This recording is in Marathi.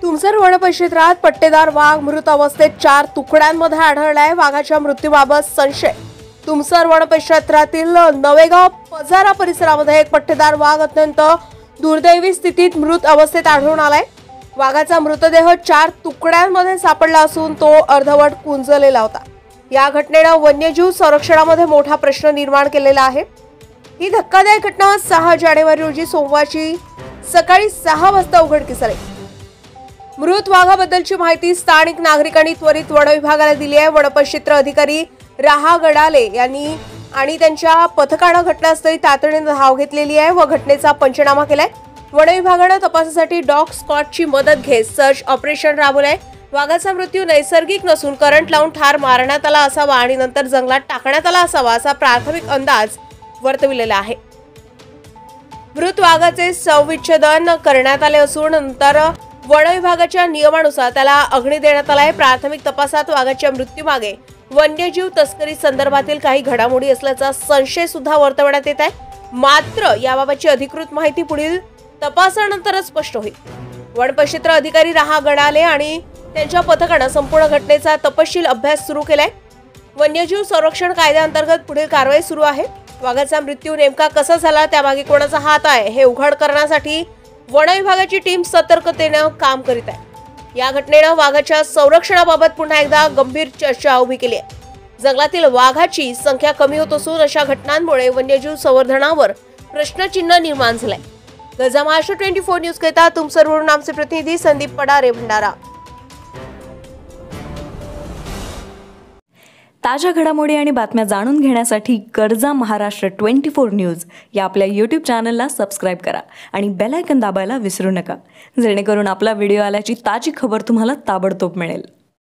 तुमसर वनपरिक्षेत्रात पट्टेदार वाघ मृत अवस्थेत 4 तुकड्यांमध्ये आढळलाय। वाघाच्या मृत्यूबाबत संशय। तुमसर वनपरिक्षेत्रातील नवेगाव पजारा परिसरामध्ये एक पट्टेदार वाघ अत्यंत दुर्दैवी स्थितीत मृत अवस्थेत आढळून आलाय। वाघाचा मृतदेह 4 तुकड्यांमध्ये सापडला असून तो अर्धवट कुंजलेला होता। या घटनेने वन्यजीव संरक्षणामध्ये मोठा प्रश्न निर्माण केलेला आहे। ही धक्कादायक घटना 6 जानेवारी रोजी सोमवारी सकाळी 6 वाजता उघडकीस आली। मृत वाघाबद्दलची माहिती स्थानिक नागरिकांनी त्वरित वन विभागाला दिली आहे। वनपरिक्षेत्र अधिकारी राहा गडाले यांनी आणि त्यांच्या पथकाने घटनास्थळी तातडीने धाव घेतलेली आहे व घटनेचा पंचनामा केलाय। वन विभागाने तपासासाठी डॉग स्क्वॉडची मदत घेत सर्च ऑपरेशन राबवले। वाघाचा मृत्यू नैसर्गिक नसून करंट लावून ठार मारण्यात आला असावा आणि नंतर जंगलात टाकण्यात आला असावा असा प्राथमिक अंदाज वर्तविलेला आहे। मृत वाघाचे शवविच्छेदन करण्यात आले असून नंतर वन विभागाच्या नियमानुसार त्याला अग्नी देण्यात आलाय। प्राथमिक तपासात वाघाच्या मृत्यूमागे वन्यजीव तस्करी संदर्भातील काही घडामोडी असल्याचा संशय सुद्धा वर्तवण्यात येत आहे। मात्र याबाबतची अधिकृत माहिती पुढील तपासानंतरच स्पष्ट होईल। वनपरिक्षेत्र अधिकारी राहा गडाले आणि त्यांच्या पथकाने संपूर्ण घटनेचा तपशील अभ्यास सुरू केलाय। वन्यजीव संरक्षण कायद्याअंतर्गत पुढील कारवाई सुरू आहे। वाघाचा मृत्यू नेमका कसा झाला, त्यामागे कोणाचा हात आहे हे उघड करण्यासाठी वन विभागाची टीम सतर्कतेने काम करीत आहे। या घटनेने वाघाच्या संरक्षणाबाबत पुन्हा एकदा गंभीर चर्चा उभी केली आहे। जंगलातील वाघाची संख्या कमी होत असून अशा घटनांमुळे वन्यजीव संवर्धनावर प्रश्नचिन्ह निर्माण झाले। गजा महाराष्ट्र 24 न्यूज करिता तुमसरवरून आमचे प्रतिनिधी संदीप पडारे भंडारा। ताज्या घडामोडी आणि बातम्या जाणून घेण्यासाठी गरजा महाराष्ट्र 24 न्यूज या आपल्या YouTube चॅनलला सबस्क्राइब करा आणि बेल आयकॉन दाबायला विसरू नका, जेणेकरून आपला व्हिडिओ आल्याची ताजी खबर तुम्हाला ताबडतोब मिळेल।